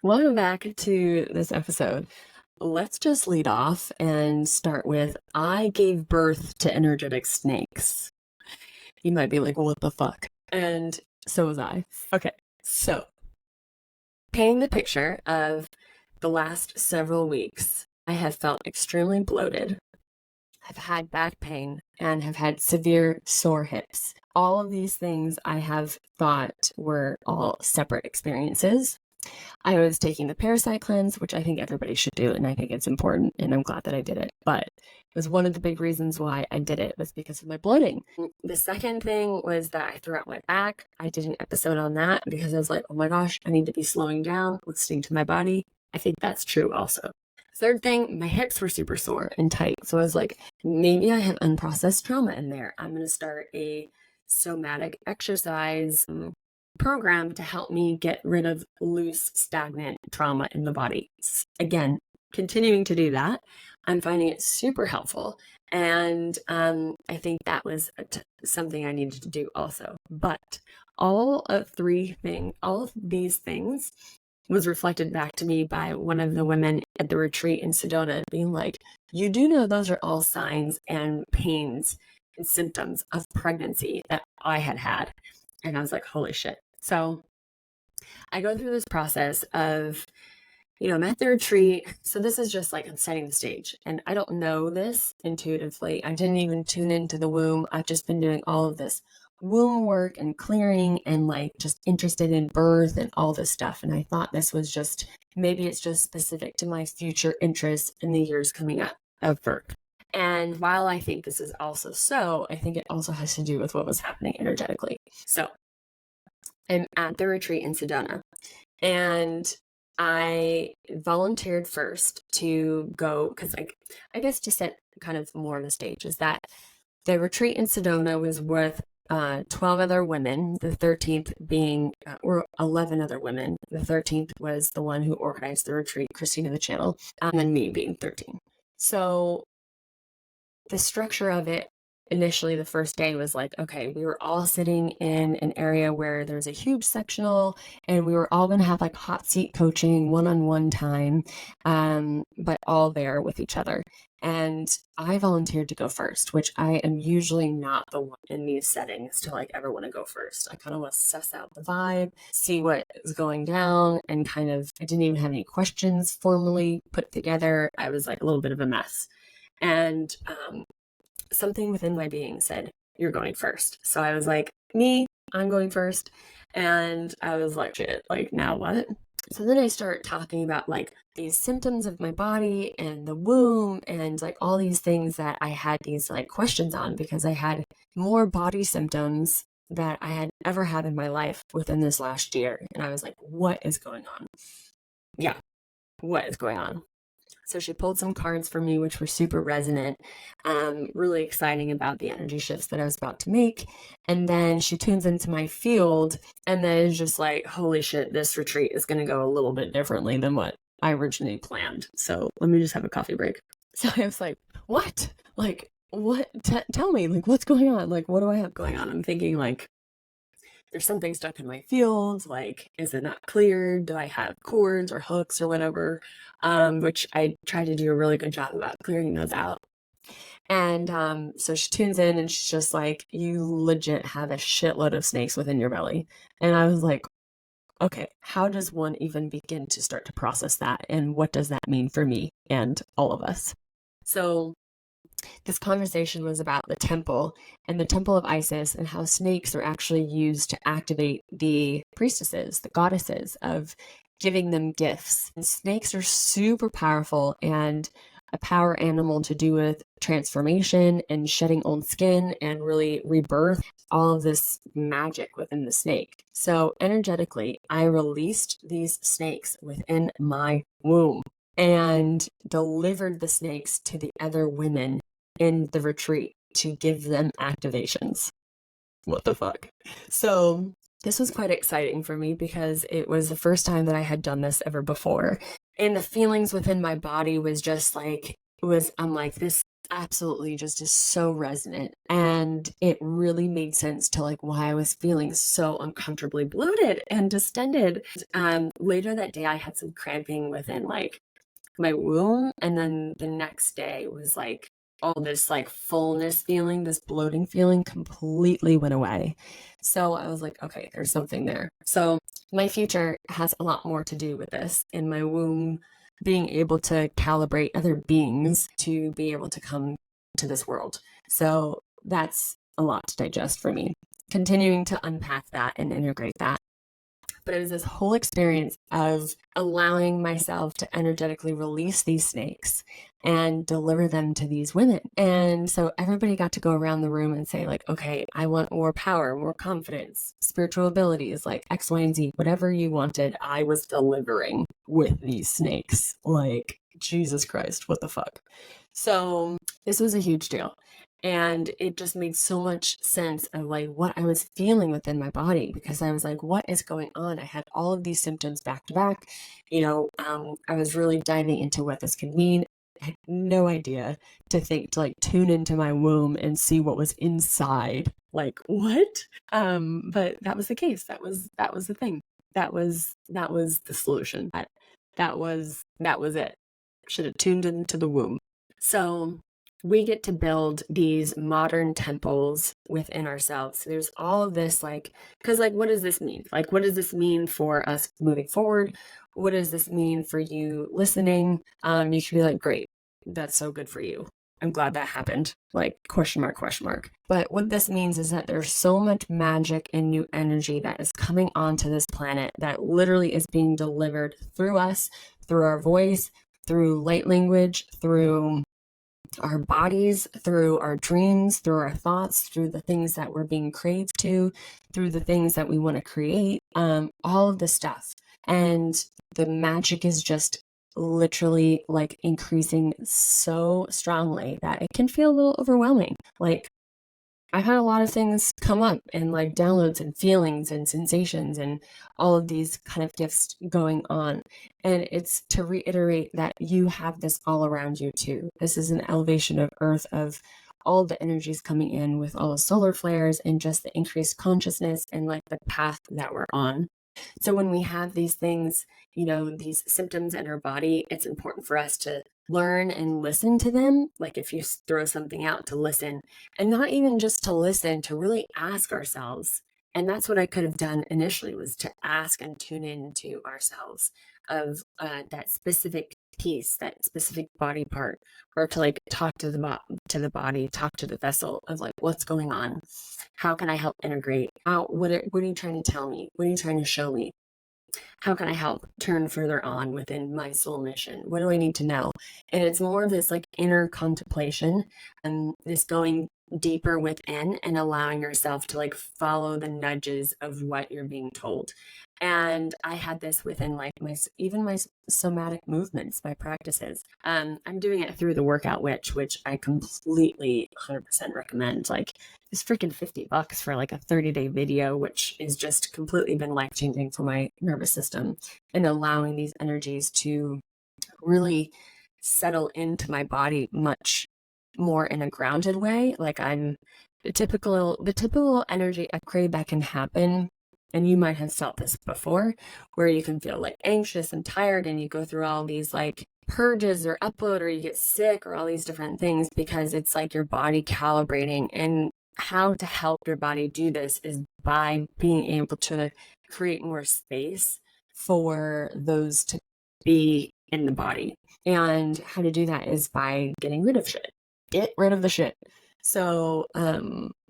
Welcome back to this episode. Let's just lead off and start with I gave birth to energetic snakes. You might be like, what the fuck? And so was I. Okay, so painting the picture of the last several weeks, I have felt extremely bloated. I've had back pain and have had severe sore hips. All of these things I have thought were all separate experiences. I was taking the parasite cleanse, which I think everybody should do, and I think it's important, and I'm glad that I did it. But it was one of the big reasons why I did it was because of my bloating. The second thing was that I threw out my back. I did an episode on that because I was like, oh my gosh, I need to be slowing down, listening to my body. I think that's true also. Third thing, my hips were super sore and tight. So I was like, maybe I have unprocessed trauma in there. I'm going to start a somatic exercise program to help me get rid of loose, stagnant trauma in the body. Again, continuing to do that, I'm finding it super helpful. And I think that was something I needed to do also. But all of these things was reflected back to me by one of the women at the retreat in Sedona being like, you do know those are all signs and pains and symptoms of pregnancy that I had. And I was like, holy shit. So I go through this process of, I'm at the retreat. So this is just like I'm setting the stage. And I don't know this intuitively. I didn't even tune into the womb. I've just been doing all of this womb work and clearing and like just interested in birth and all this stuff. And I thought this was just, maybe it's just specific to my future interests in the years coming up of birth. And while I think this is also so, I think it also has to do with what was happening energetically. So I'm at the retreat in Sedona, and I volunteered first to go because, I guess to set kind of more of the stage is that the retreat in Sedona was with 12 other women, the 13th being, or 11 other women. The 13th was the one who organized the retreat, Christina the Channel, and then me being 13. So the structure of it initially the first day was like, okay, we were all sitting in an area where there's a huge sectional and we were all going to have like hot seat coaching, one-on-one time, but all there with each other. And I volunteered to go first, which I am usually not the one in these settings to like ever want to go first. I kind of want to suss out the vibe, see what is going down, and I didn't even have any questions formally put together. I was like a little bit of a mess. And something within my being said, you're going first. So I was like, I'm going first. And I was like, shit, like now what? So then I start talking about like these symptoms of my body and the womb and like all these things that I had these like questions on because I had more body symptoms that I had ever had in my life within this last year. And I was like, what is going on? Yeah, what is going on? So she pulled some cards for me, which were super resonant, really exciting about the energy shifts that I was about to make. And then she tunes into my field and then is just like, holy shit, this retreat is going to go a little bit differently than what I originally planned. So let me just have a coffee break. So I was like, what? Like, what? Tell me, like, what's going on? Like, what do I have going on? I'm thinking like, there's something stuck in my field. Like, is it not clear? Do I have cords or hooks or whatever? Which I try to do a really good job about clearing those out. And so she tunes in and she's just like, you legit have a shitload of snakes within your belly. And I was like, okay, how does one even begin to start to process that? And what does that mean for me and all of us? So this conversation was about the temple and the temple of Isis and how snakes are actually used to activate the priestesses, the goddesses, of giving them gifts. And snakes are super powerful and a power animal to do with transformation and shedding old skin and really rebirth, all of this magic within the snake. So energetically, I released these snakes within my womb and delivered the snakes to the other women in the retreat to give them activations. What the fuck? So this was quite exciting for me because it was the first time that I had done this ever before. And the feelings within my body was just like, I'm like, this absolutely just is so resonant. And it really made sense to like why I was feeling so uncomfortably bloated and distended. Later that day, I had some cramping within like my womb. And then the next day was like all this like fullness feeling, this bloating feeling completely went away. So I was like, okay, there's something there. So my future has a lot more to do with this in my womb, being able to calibrate other beings to be able to come to this world. So that's a lot to digest for me. Continuing to unpack that and integrate that. But it was this whole experience of allowing myself to energetically release these snakes and deliver them to these women. And so everybody got to go around the room and say, like, okay, I want more power, more confidence, spiritual abilities, like X, Y, and Z, whatever you wanted, I was delivering with these snakes. Like, Jesus Christ, what the fuck? So this was a huge deal. And it just made so much sense of like what I was feeling within my body, because I was like, what is going on? I had all of these symptoms back to back. I was really diving into what this could mean. I had no idea to like tune into my womb and see what was inside. Like, what? But that was the case. That was the thing. That was the solution. That was it. Should have tuned into the womb. So we get to build these modern temples within ourselves. So there's all of this, like, because, like, what does this mean? Like, what does this mean for us moving forward? What does this mean for you listening? You should be like, great, that's so good for you. I'm glad that happened. Like, question mark, question mark. But what this means is that there's so much magic and new energy that is coming onto this planet that literally is being delivered through us, through our voice, through light language, through our bodies, through our dreams, through our thoughts, through the things that we're being craved to, through the things that we want to create, all of this stuff. And the magic is just literally like increasing so strongly that it can feel a little overwhelming. Like, I've had a lot of things come up and like downloads and feelings and sensations and all of these kind of gifts going on. And it's to reiterate that you have this all around you too. This is an elevation of Earth, of all the energies coming in with all the solar flares and just the increased consciousness and like the path that we're on. So when we have these things, these symptoms in our body, it's important for us to learn and listen to them. Like if you throw something out, to listen, and not even just to listen, to really ask ourselves. And that's what I could have done initially, was to ask and tune into ourselves of that specific piece, that specific body part, or to like talk to the body, talk to the vessel of like, what's going on? How can I help integrate? What are you trying to tell me? What are you trying to show me? How can I help turn further on within my soul mission? What do I need to know? And it's more of this like inner contemplation and this going deeper within and allowing yourself to like follow the nudges of what you're being told. And I had this within like my somatic movements, my practices. I'm doing it through the Workout Witch, which I completely 100% recommend. Like, it's freaking $50 for like a 30-day video, which has just completely been life-changing for my nervous system and allowing these energies to really settle into my body much more in a grounded way. Like, I'm the typical energy upgrade that can happen, and you might have felt this before, where you can feel like anxious and tired and you go through all these like purges or upload, or you get sick, or all these different things, because it's like your body calibrating. And how to help your body do this is by being able to create more space for those to be in the body. And how to do that is by getting rid of shit. Get rid of the shit. So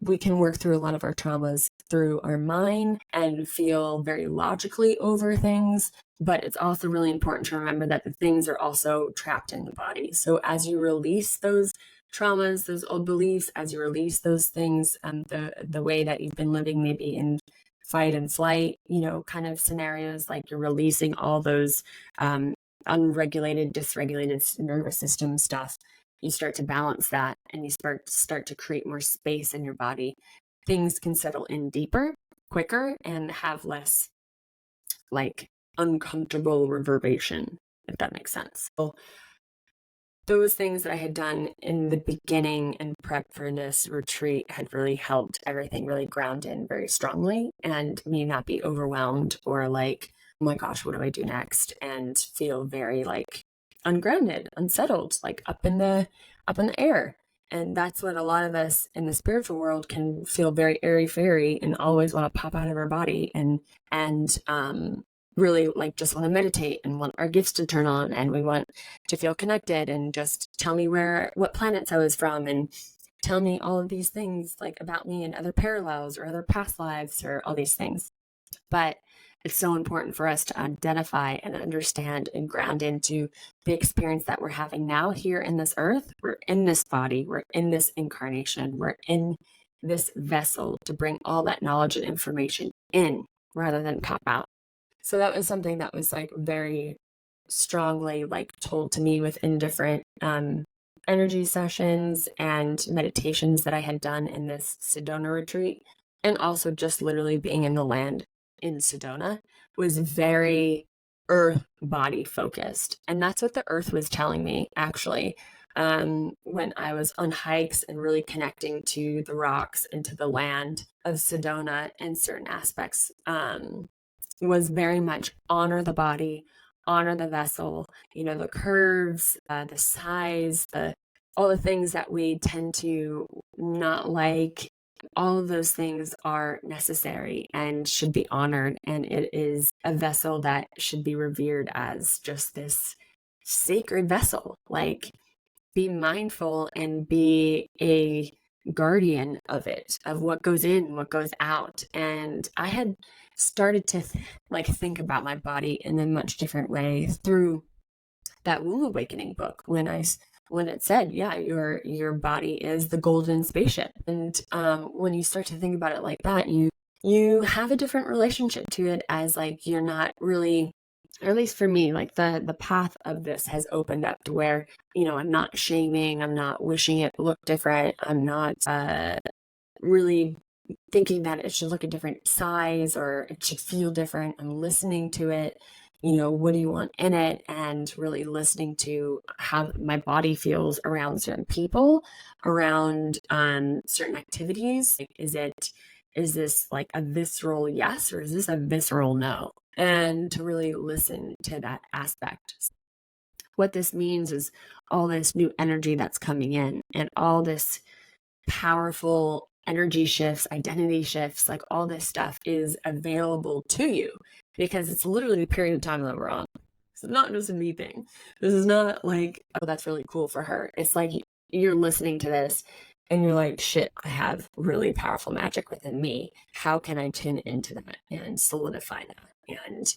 we can work through a lot of our traumas through our mind and feel very logically over things. But it's also really important to remember that the things are also trapped in the body. So as you release those traumas, those old beliefs, as you release those things, the way that you've been living, maybe in fight and flight, kind of scenarios, like you're releasing all those unregulated, dysregulated nervous system stuff. You start to balance that, and you start to create more space in your body. Things can settle in deeper, quicker, and have less like uncomfortable reverberation, if that makes sense. So those things that I had done in the beginning and prep for this retreat had really helped everything really ground in very strongly, and me not be overwhelmed or like, oh my gosh, what do I do next? And feel very like ungrounded, unsettled, like up in the air. And that's what a lot of us in the spiritual world can feel, very airy fairy and always want to pop out of our body and really like just want to meditate and want our gifts to turn on, and we want to feel connected and just tell me what planets I was from, and tell me all of these things like about me and other parallels or other past lives or all these things. But it's so important for us to identify and understand and ground into the experience that we're having now here in this earth. We're in this body, we're in this incarnation, we're in this vessel to bring all that knowledge and information in rather than pop out. So that was something that was like very strongly like told to me within different energy sessions and meditations that I had done in this Sedona retreat. And also just literally being in the land in Sedona was very earth body focused. And that's what the earth was telling me, actually. When I was on hikes and really connecting to the rocks and to the land of Sedona in certain aspects, was very much honor the body, honor the vessel, the curves, the size, all the things that we tend to not like. All of those things are necessary and should be honored. And it is a vessel that should be revered as just this sacred vessel. Like, be mindful and be a guardian of it, of what goes in, what goes out. And I had started to think about my body in a much different way through that womb awakening book, when it said, yeah, your body is the golden spaceship. And when you start to think about it like that, you have a different relationship to it, as like you're not really, or at least for me, like the path of this has opened up to where, I'm not shaming, I'm not wishing it looked different, I'm not really thinking that it should look a different size or it should feel different. I'm listening to it, what do you want in it, and really listening to how my body feels around certain people, around certain activities. Like, is this like a visceral yes, or is this a visceral no? And to really listen to that aspect. What this means is all this new energy that's coming in, and all this powerful energy shifts, identity shifts, like all this stuff is available to you, because it's literally the period of time that we're on. It's not just a me thing. This is not like, oh, that's really cool for her. It's like you're listening to this and you're like, shit, I have really powerful magic within me. How can I tune into that and solidify that? And,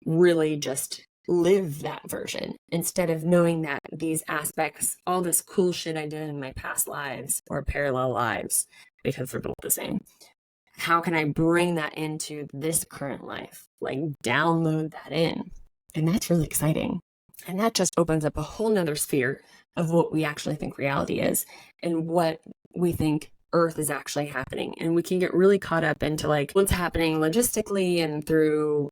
really just live that version, instead of knowing that these aspects, all this cool shit I did in my past lives or parallel lives, because they're both the same. How can I bring that into this current life? Like, download that in. And that's really exciting. And that just opens up a whole nother sphere of what we actually think reality is, and what we think Earth is actually happening. And we can get really caught up into like what's happening logistically and through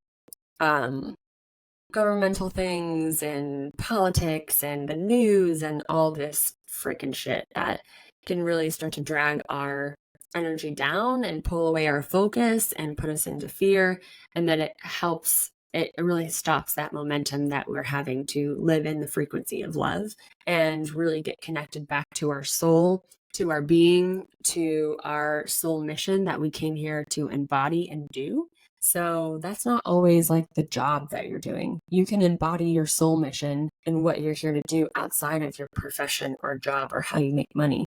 governmental things and politics and the news and all this freaking shit that can really start to drag our energy down and pull away our focus and put us into fear. And then it really stops that momentum that we're having to live in the frequency of love and really get connected back to our soul, to our being, to our soul mission that we came here to embody and do. So that's not always like the job that you're doing. You can embody your soul mission and what you're here to do outside of your profession or job or how you make money.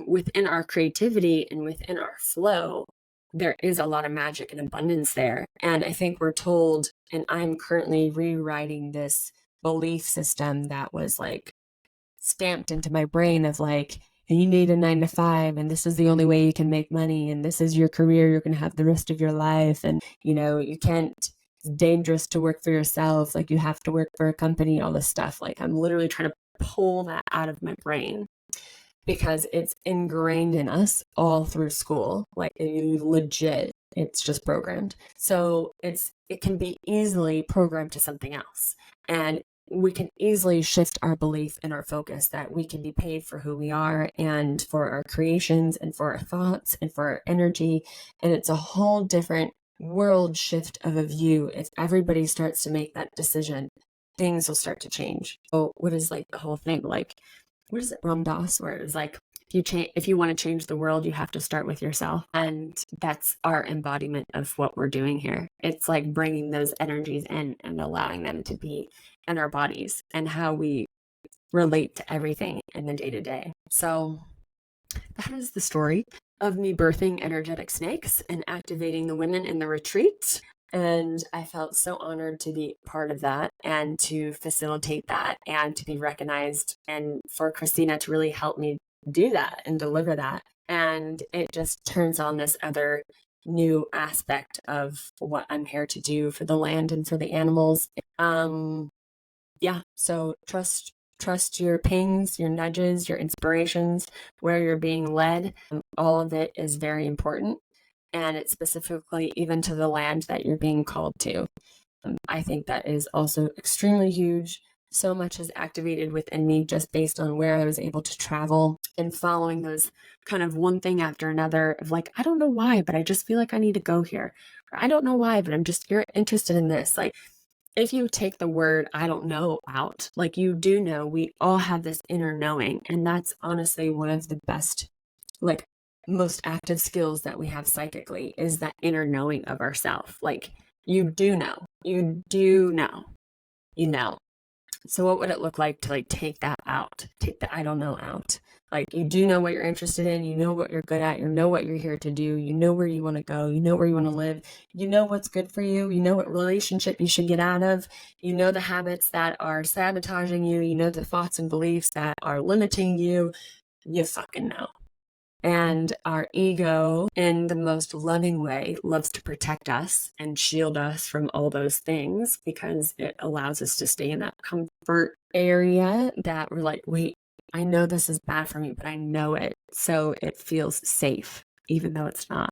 Within our creativity and within our flow, there is a lot of magic and abundance there. And I think we're told, and I'm currently rewriting this belief system that was like stamped into my brain of like, you need a 9-to-5, and this is the only way you can make money, and this is your career you're going to have the rest of your life, and you can't, it's dangerous to work for yourself, like you have to work for a company, all this stuff. Like, I'm literally trying to pull that out of my brain, because it's ingrained in us all through school. Like, legit, it's just programmed. So it can be easily programmed to something else. And we can easily shift our belief and our focus that we can be paid for who we are and for our creations and for our thoughts and for our energy. And it's a whole different world shift of a view. If everybody starts to make that decision, things will start to change. So what is like the whole thing? Like, what is it, Ram Dass, where it was like, if you want to change the world, you have to start with yourself. And that's our embodiment of what we're doing here. It's like bringing those energies in and allowing them to be in our bodies and how we relate to everything in the day to day. So that is the story of me birthing energetic snakes and activating the women in the retreat. And I felt so honored to be part of that and to facilitate that and to be recognized, and for Christina to really help me do that and deliver that. And it just turns on this other new aspect of what I'm here to do for the land and for the animals. So trust your pings, your nudges, your inspirations, where you're being led. All of it is very important. And it's specifically even to the land that you're being called to. I think that is also extremely huge. So much is activated within me just based on where I was able to travel and following those kind of one thing after another of like, I don't know why, but I just feel like I need to go here. Or I don't know why, but I'm just interested in this. Like, if you take the word I don't know out, like, you do know, we all have this inner knowing. And that's honestly one of the best, like, most active skills that we have psychically, is that inner knowing of ourself. Like, you do know, you know. So what would it look like to like take that out, take the I don't know out? Like, you do know what you're interested in, you know what you're good at, you know what you're here to do, you know where you want to go, you know where you want to live, you know what's good for you, you know what relationship you should get out of, you know the habits that are sabotaging you, you know the thoughts and beliefs that are limiting you. You fucking know. And our ego, in the most loving way, loves to protect us and shield us from all those things because it allows us to stay in that comfort area that we're like, wait, I know this is bad for me, but I know it. So it feels safe, even though it's not.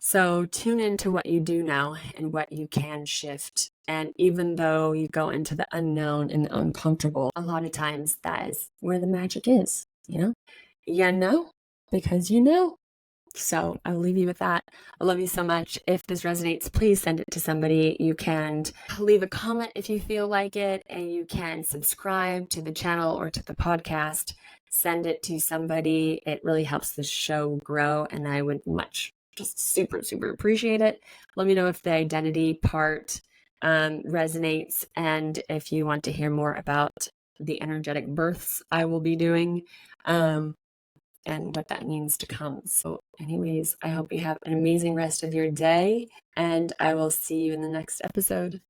So tune into what you do know and what you can shift. And even though you go into the unknown and the uncomfortable, a lot of times that is where the magic is, you know? You know, because you know. So I'll leave you with that. I love you so much. If this resonates, please send it to somebody. You can leave a comment if you feel like it, and you can subscribe to the channel or to the podcast. Send it to somebody. It really helps the show grow, and I would just super, super appreciate it. Let me know if the identity part resonates, and if you want to hear more about the energetic births I will be doing. And what that means to come. So anyways, I hope you have an amazing rest of your day, and I will see you in the next episode.